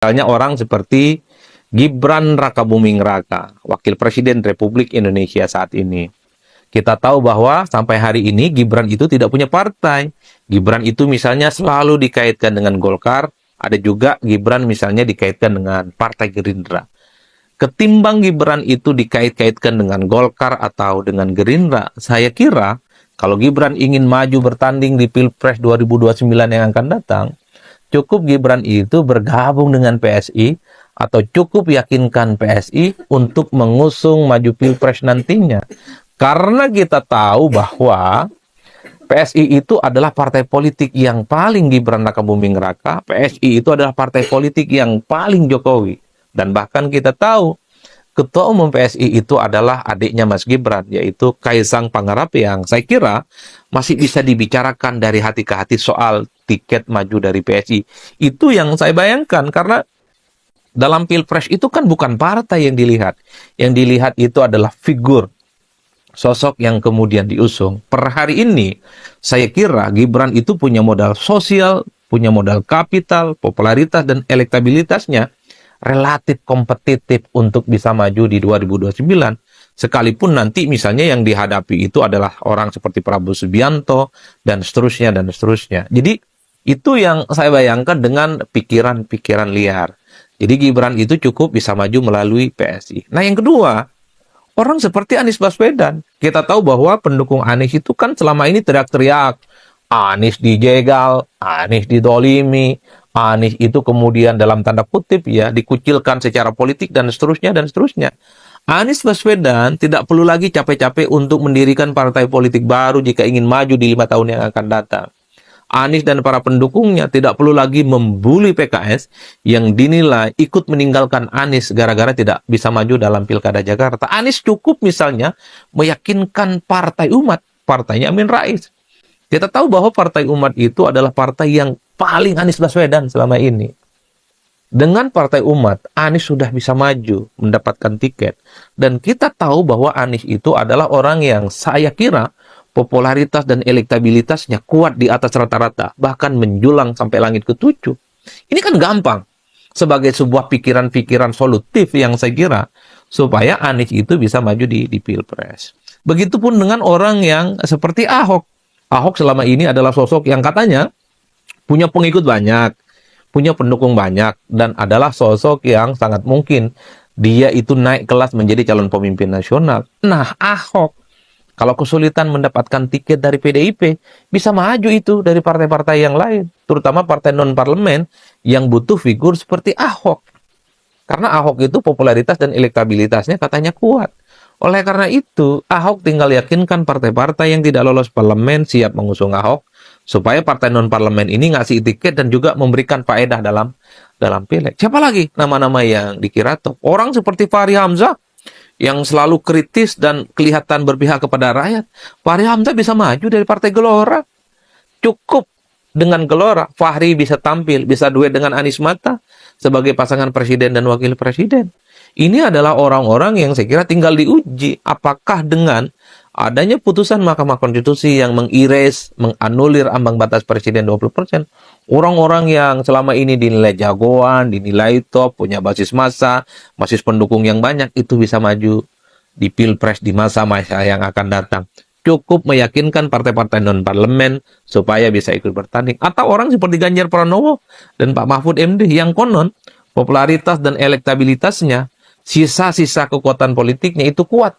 Misalnya orang seperti Gibran Rakabuming Raka, Wakil Presiden Republik Indonesia saat ini. Kita tahu bahwa sampai hari ini Gibran itu tidak punya partai. Gibran itu misalnya selalu dikaitkan dengan Golkar, ada juga Gibran misalnya dikaitkan dengan Partai Gerindra. Ketimbang Gibran itu dikait-kaitkan dengan Golkar atau dengan Gerindra, saya kira kalau Gibran ingin maju bertanding di Pilpres 2029 yang akan datang, cukup Gibran itu bergabung dengan PSI atau cukup yakinkan PSI untuk mengusung maju Pilpres nantinya. Karena kita tahu bahwa PSI itu adalah partai politik yang paling Gibran Rakabuming Raka, PSI itu adalah partai politik yang paling Jokowi. Dan bahkan kita tahu Ketua Umum PSI itu adalah adiknya Mas Gibran, yaitu Kaisang Pangarap, yang saya kira masih bisa dibicarakan dari hati ke hati soal tiket maju dari PSI. Itu yang saya bayangkan, karena dalam Pilpres itu kan bukan partai yang dilihat. Yang dilihat itu adalah figur, sosok yang kemudian diusung. Per hari ini, saya kira Gibran itu punya modal sosial, punya modal kapital, popularitas, dan elektabilitasnya relatif kompetitif untuk bisa maju di 2029. Sekalipun nanti misalnya yang dihadapi itu adalah orang seperti Prabowo Subianto, dan seterusnya, dan seterusnya. Jadi, itu yang saya bayangkan dengan pikiran-pikiran liar. Jadi, Gibran itu cukup bisa maju melalui PSI. Nah, yang kedua, orang seperti Anies Baswedan. Kita tahu bahwa pendukung Anies itu kan selama ini teriak-teriak, Anies dijegal, Anies didolimi, Anies itu kemudian dalam tanda kutip ya dikucilkan secara politik dan seterusnya dan seterusnya. Anies Baswedan tidak perlu lagi capek-capek untuk mendirikan partai politik baru jika ingin maju di 5 tahun yang akan datang. Anies dan para pendukungnya tidak perlu lagi membuli PKS yang dinilai ikut meninggalkan Anies gara-gara tidak bisa maju dalam Pilkada Jakarta. Anies cukup misalnya meyakinkan Partai Umat, partainya Amin Rais. Kita tahu bahwa Partai Umat itu adalah partai yang paling Anies Baswedan selama ini. Dengan Partai Umat, Anies sudah bisa maju, mendapatkan tiket. Dan kita tahu bahwa Anies itu adalah orang yang saya kira popularitas dan elektabilitasnya kuat di atas rata-rata, bahkan menjulang sampai langit ketujuh. Ini kan gampang, sebagai sebuah pikiran-pikiran solutif yang saya kira, supaya Anies itu bisa maju di Pilpres. Begitupun dengan orang yang seperti Ahok. Ahok selama ini adalah sosok yang katanya punya pengikut banyak, punya pendukung banyak, dan adalah sosok yang sangat mungkin dia itu naik kelas menjadi calon pemimpin nasional. Nah, Ahok kalau kesulitan mendapatkan tiket dari PDIP, bisa maju itu dari partai-partai yang lain, terutama partai non-parlemen yang butuh figur seperti Ahok. Karena Ahok itu popularitas dan elektabilitasnya katanya kuat. Oleh karena itu, Ahok tinggal yakinkan partai-partai yang tidak lolos parlemen siap mengusung Ahok, supaya partai non-parlemen ini ngasih tiket dan juga memberikan faedah dalam pileg. Siapa lagi nama-nama yang dikira top? Orang seperti Fahri Hamzah, yang selalu kritis dan kelihatan berpihak kepada rakyat. Fahri Hamzah bisa maju dari Partai Gelora. Cukup dengan Gelora, Fahri bisa tampil, bisa duet dengan Anies Mata sebagai pasangan presiden dan wakil presiden. Ini adalah orang-orang yang saya kira tinggal diuji apakah dengan adanya putusan Mahkamah Konstitusi yang menganulir ambang batas presiden 20%, orang-orang yang selama ini dinilai jagoan, dinilai top, punya basis massa, basis pendukung yang banyak, itu bisa maju di Pilpres di masa-masa yang akan datang. Cukup meyakinkan partai-partai non-parlemen supaya bisa ikut bertanding. Atau orang seperti Ganjar Pranowo dan Pak Mahfud MD yang konon popularitas dan elektabilitasnya, sisa-sisa kekuatan politiknya itu kuat.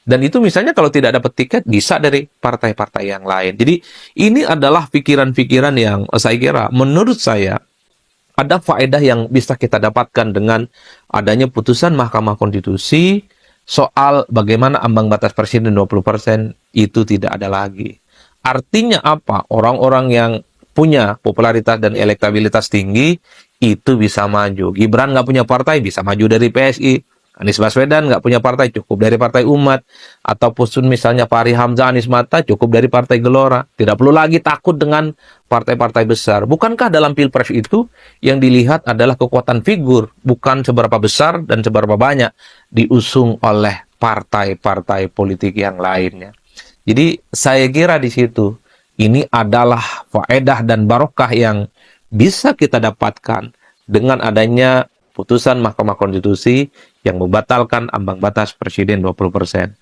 Dan itu misalnya kalau tidak dapat tiket bisa dari partai-partai yang lain. Jadi ini adalah pikiran-pikiran yang saya kira menurut saya ada faedah yang bisa kita dapatkan dengan adanya putusan Mahkamah Konstitusi soal bagaimana ambang batas presiden 20% itu tidak ada lagi. Artinya apa? Orang-orang yang punya popularitas dan elektabilitas tinggi itu bisa maju. Gibran nggak punya partai, bisa maju dari PSI. Anies Baswedan nggak punya partai, cukup dari Partai Umat. Ataupun misalnya Fahri Hamzah, Anies Mata, cukup dari Partai Gelora. Tidak perlu lagi takut dengan partai-partai besar. Bukankah dalam Pilpres itu yang dilihat adalah kekuatan figur, bukan seberapa besar dan seberapa banyak diusung oleh partai-partai politik yang lainnya. Jadi saya kira di situ ini adalah faedah dan barokah yang bisa kita dapatkan dengan adanya putusan Mahkamah Konstitusi yang membatalkan ambang batas presiden 20%.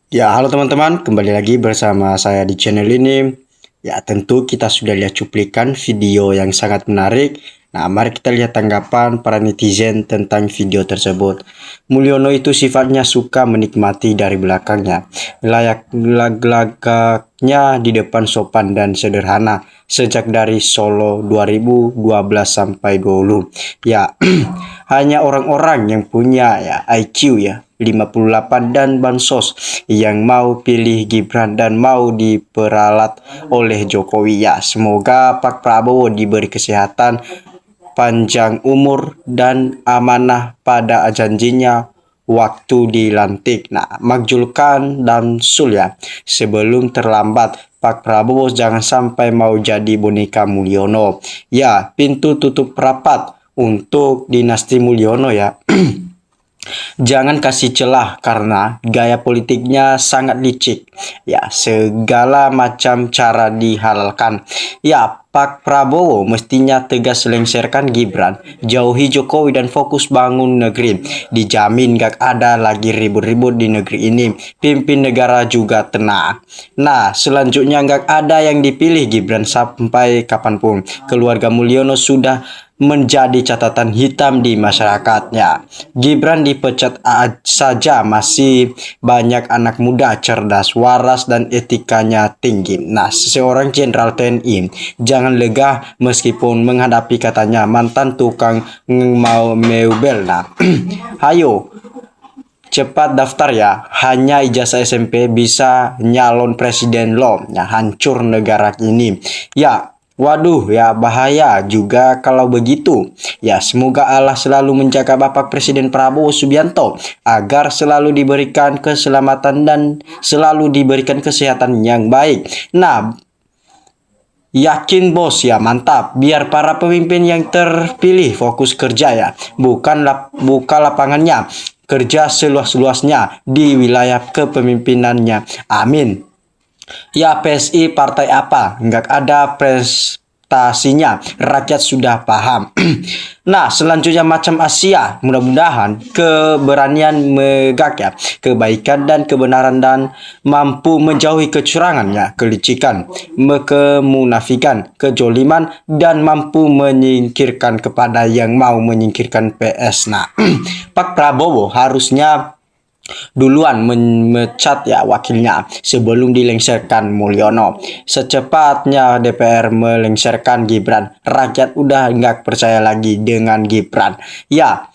Ya, halo teman-teman, kembali lagi bersama saya di channel ini. Ya, tentu kita sudah lihat cuplikan video yang sangat menarik. Nah, mari kita lihat tanggapan para netizen tentang video tersebut. Mulyono itu sifatnya suka menikmati dari belakangnya. Layak-lagaknya di depan sopan dan sederhana. Sejak dari Solo 2012 sampai dulu. Ya, hanya orang-orang yang punya ya IQ ya 58 dan bansos yang mau pilih Gibran dan mau diperalat oleh Jokowi ya. Semoga Pak Prabowo diberi kesehatan, panjang umur dan amanah pada janjinya waktu dilantik. Nah, makjulkan dan sul ya. Sebelum terlambat, Pak Prabowo jangan sampai mau jadi boneka Mulyono. Ya, pintu tutup rapat untuk dinasti Mulyono ya. Jangan kasih celah karena gaya politiknya sangat licik. Ya, segala macam cara dihalalkan. Ya, Pak Prabowo mestinya tegas lengserkan Gibran, jauhi Jokowi dan fokus bangun negeri. Dijamin gak ada lagi ribut-ribut di negeri ini. Pimpin negara juga tenang. Nah, selanjutnya gak ada yang dipilih Gibran sampai kapanpun. Keluarga Mulyono sudah menjadi catatan hitam di masyarakatnya. Gibran dipecat saja masih banyak anak muda cerdas, waras dan etikanya tinggi. Nah, seorang jenderal TNI jangan lega meskipun menghadapi katanya mantan tukang mau meubel. Nah, hayo cepat daftar ya, hanya ijazah SMP bisa nyalon presiden loh. Ya, hancur negara ini. Ya, waduh ya bahaya juga kalau begitu. Ya, semoga Allah selalu menjaga Bapak Presiden Prabowo Subianto agar selalu diberikan keselamatan dan selalu diberikan kesehatan yang baik. Nah, yakin bos ya, mantap. Biar para pemimpin yang terpilih fokus kerja ya, buka lapangannya, kerja seluas-luasnya di wilayah kepemimpinannya. Amin. Ya, PSI partai apa? Nggak ada prestasinya. Rakyat sudah paham. Nah, selanjutnya macam Asia. Mudah-mudahan keberanian megak ya. Kebaikan dan kebenaran dan mampu menjauhi kecurangannya, kelicikan, kemunafikan, kejoliman dan mampu menyingkirkan kepada yang mau menyingkirkan PS. Nah, Pak Prabowo harusnya duluan memecat ya wakilnya sebelum dilengserkan Mulyono. Secepatnya DPR melengserkan Gibran. Rakyat udah nggak percaya lagi dengan Gibran. Ya,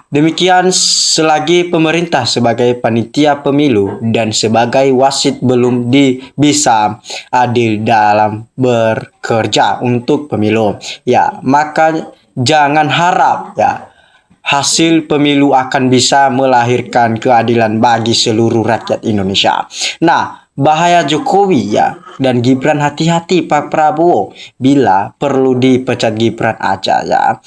demikian selagi pemerintah sebagai panitia pemilu dan sebagai wasit belum bisa adil dalam bekerja untuk pemilu. Ya, maka jangan harap ya hasil pemilu akan bisa melahirkan keadilan bagi seluruh rakyat Indonesia. Nah, bahaya Jokowi ya dan Gibran, hati-hati Pak Prabowo. Bila perlu dipecat Gibran aja ya.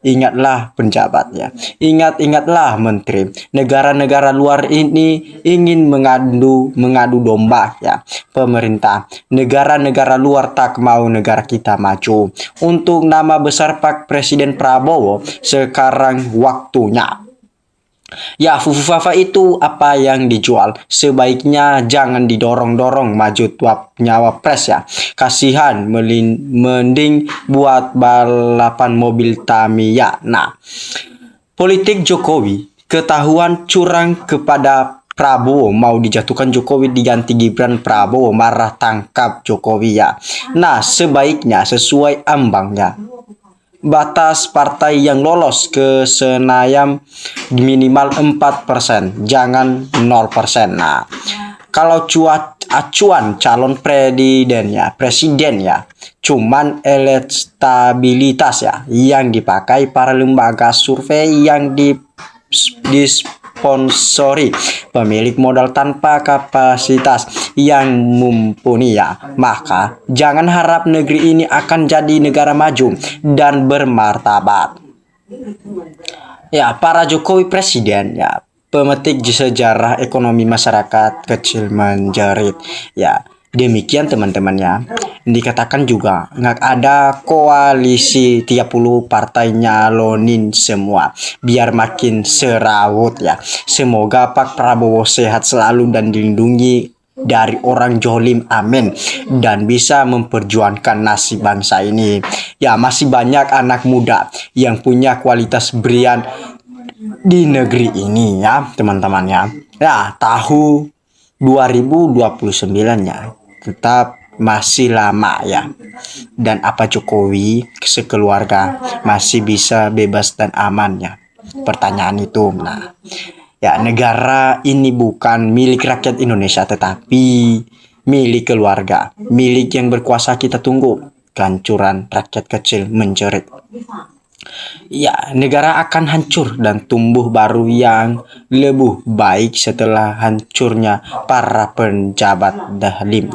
Ingatlah penjabat ya. Ingatlah menteri. Negara-negara luar ini ingin mengadu domba ya pemerintah. Negara-negara luar tak mau negara kita maju. Untuk nama besar Pak Presiden Prabowo, sekarang waktunya. Ya, Fufu-Fafa itu apa yang dijual? Sebaiknya jangan didorong-dorong maju nyawa pres ya. Kasihan, mending buat balapan mobil Tamiya. Nah, politik Jokowi ketahuan curang kepada Prabowo, mau dijatuhkan Jokowi diganti Gibran, Prabowo marah tangkap Jokowi ya. Nah, sebaiknya sesuai ambangnya. Batas partai yang lolos ke Senayan minimal 4%, jangan 0%. Nah, kalau acuan calon presiden ya, cuman elektabilitas ya yang dipakai para lembaga survei yang disponsori pemilik modal tanpa kapasitas yang mumpuni ya. Maka jangan harap negeri ini akan jadi negara maju dan bermartabat. Ya, para Jokowi presiden ya, pemetik sejarah ekonomi masyarakat kecil menjerit ya. Demikian teman-teman ya. Dikatakan juga nggak ada koalisi 30 partai nyalonin semua. Biar makin serawut ya. Semoga Pak Prabowo sehat selalu dan dilindungi dari orang jolim, amin, dan bisa memperjuangkan nasib bangsa ini. Ya, masih banyak anak muda yang punya kualitas brilian di negeri ini ya teman-teman ya. Ya, tahun 2029 ya tetap masih lama ya, dan apa Jokowi sekeluarga masih bisa bebas dan aman ya, pertanyaan itu. Nah ya, negara ini bukan milik rakyat Indonesia tetapi milik keluarga, milik yang berkuasa. Kita tunggu kehancuran rakyat kecil menjerit. Ya, negara akan hancur dan tumbuh baru yang lebih baik setelah hancurnya para penjabat dahlim.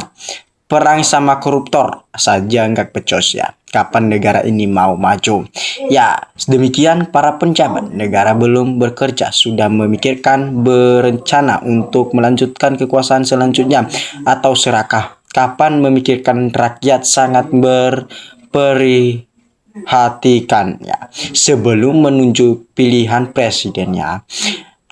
Perang sama koruptor saja nggak pecos ya. Kapan negara ini mau maju? Ya, demikian para penjabat negara belum bekerja, sudah memikirkan berencana untuk melanjutkan kekuasaan selanjutnya atau serakah. Kapan memikirkan rakyat sangat berperhatikan ya sebelum menunjuk pilihan presidennya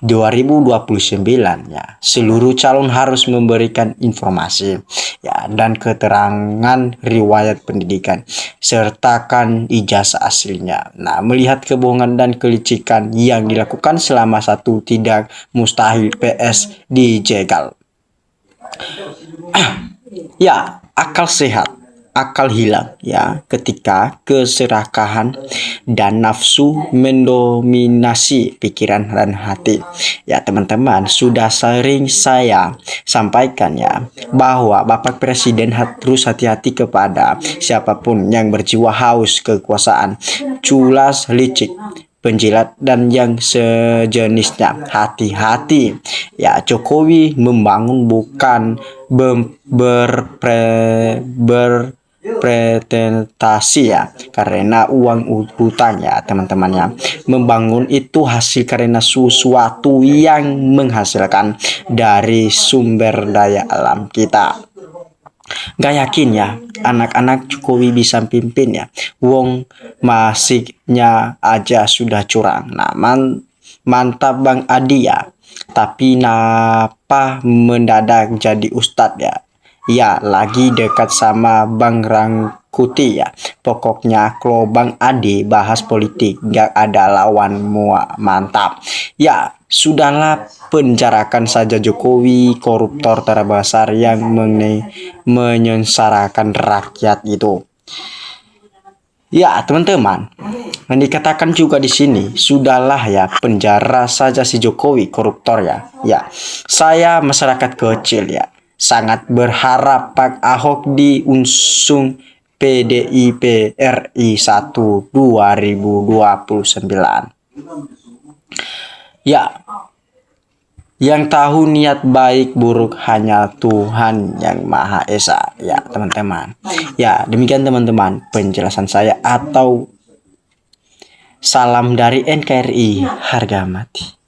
2029 ya. Seluruh calon harus memberikan informasi ya dan keterangan riwayat pendidikan, sertakan ijazah aslinya. Nah, melihat kebohongan dan kelicikan yang dilakukan selama satu tidak mustahil PS dijegal. Ya, akal sehat, akal hilang ya ketika keserakahan dan nafsu mendominasi pikiran dan hati. Ya teman-teman, sudah sering saya sampaikan ya bahwa Bapak Presiden harus hati-hati kepada siapapun yang berjiwa haus kekuasaan, culas, licik, penjilat dan yang sejenisnya. Hati-hati ya, Jokowi membangun bukan berpresentasi ya karena uang hutang ya teman-teman ya. Membangun itu hasil karena sesuatu yang menghasilkan dari sumber daya alam kita. Gak yakin ya anak-anak Jokowi bisa pimpin ya, wong masiknya aja sudah curang. Nah, mantap Bang Adi ya, tapi napa mendadak jadi ustadz ya? Ya, lagi dekat sama Bang Rangkuti ya. Pokoknya kalau Bang Adi bahas politik gak ada lawan, mantap. Ya, sudahlah, penjarakan saja Jokowi, koruptor terbesar yang menyengsarakan rakyat itu. Ya, teman-teman, yang dikatakan juga di sini, sudahlah ya, penjara saja si Jokowi, koruptor ya. Ya, saya masyarakat kecil ya, sangat berharap Pak Ahok diusung PDIP RI 1 2029. Ya, yang tahu niat baik buruk hanya Tuhan yang Maha Esa ya teman-teman. Ya, demikian teman-teman penjelasan saya, atau salam dari NKRI harga mati.